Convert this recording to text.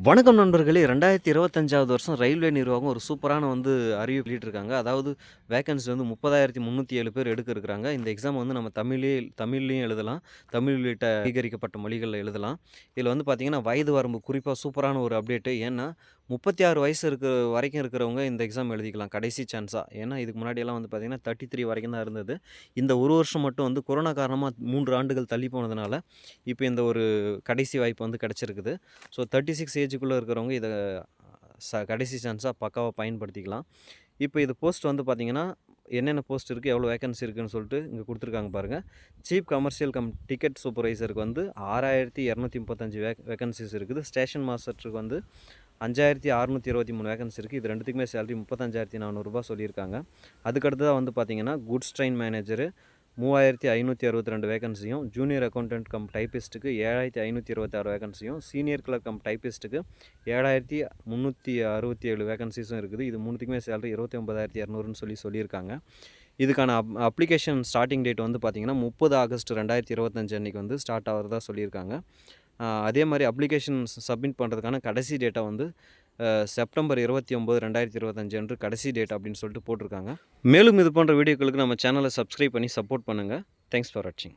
வணக்கம் நண்பர்களே! 2025வது வருஷம் ரயில்வே நிர்வாகம் ஒரு சூப்பரான அறிவிப்பு வெளியிட்டிருக்காங்க. அதாவது வேக்கன்சி 30,307 பேர் எடுக்க இருக்கிறாங்க. இந்த எக்ஸாம் நம்ம தமிழ்லயும் எழுதலாம். தமிழ் உள்ளிட்ட அங்கீகரிக்கப்பட்ட மொழிகள்ல எழுதலாம். இதில பார்த்தீங்கன்னா, வயது வரம்பு குறிப்பா சூப்பரான ஒரு அப்டேட்டு. ஏன்னா, 36 வயசு வரைக்கும் இருக்கிறவங்க இந்த எக்ஸாம் எழுதிக்கலாம் கடைசி சான்ஸா. ஏன்னா, இதுக்கு முன்னாடியெல்லாம் பார்த்தீங்கன்னா, 33 வரைக்கும் தான் இருந்தது. இந்த ஒரு வருஷம் மட்டும் கொரோனா காரணமா 3 ஆண்டுகள் தள்ளி போனதுனால, இப்ப இந்த ஒரு கடைசி வாய்ப்பு கிடைச்சிருக்குது. ஸோ 36 ஏஜுக்குள்ளே இருக்கிறவங்க இதை கடைசி சான்ஸாக பக்காவாக பயன்படுத்திக்கலாம். இப்போ இது போஸ்ட் பார்த்தீங்கன்னா, என்னென்ன போஸ்ட் இருக்குது, எவ்வளோ வேக்கன்சி இருக்குதுன்னு சொல்லிட்டு இங்கே கொடுத்துருக்காங்க பாருங்கள். சீஃப் கமர்ஷியல் டிக்கெட் சூப்பர்வைசருக்கு 6235 வேக்கன்சிஸ் இருக்குது. ஸ்டேஷன் மாஸ்டருக்கு 5623 வேக்கன்சி இருக்குது. இது ரெண்டுத்துக்குமே சேலரி 35,400 சொல்லியிருக்காங்க. அதுக்கடுத்ததாக பார்த்தீங்கன்னா, குட்ஸ் ட்ரெயின் மேனேஜரு 3562 வேக்கன்சியும், ஜூனியர் அக்கௌண்டன்ட் கம் டைப்பிஸ்ட்டுக்கு 7526 வேக்கன்சியும், சீனியர் கிளர்க் கம் டைப்பிஸ்ட்டுக்கு 7367 வேக்கன்சிஸும் இருக்குது. இது மூணுத்துக்குமே சேலரி 29,200ன்னு சொல்லியிருக்காங்க. இதுக்கான அப்ளிகேஷன் ஸ்டார்டிங் டேட் பார்த்தீங்கன்னா 30 ஆகஸ்ட் 2025 அன்றைக்கி ஸ்டார்ட் ஆகிறதா சொல்லியிருக்காங்க. அதே மாதிரி அப்ளிகேஷன் சப்மிட் பண்ணுறதுக்கான கடைசி டேட்டை செப்டம்பர் 29, 2025 அன்று கடைசி டேட் அப்படின்னு சொல்லிட்டு போட்டிருக்காங்க. மேலும் இது போன்ற வீடியோக்களுக்கு நம்ம சேனலை சப்ஸ்கிரைப் பண்ணி சப்போர்ட் பண்ணுங்கள். தேங்க்ஸ் ஃபார் வாட்சிங்.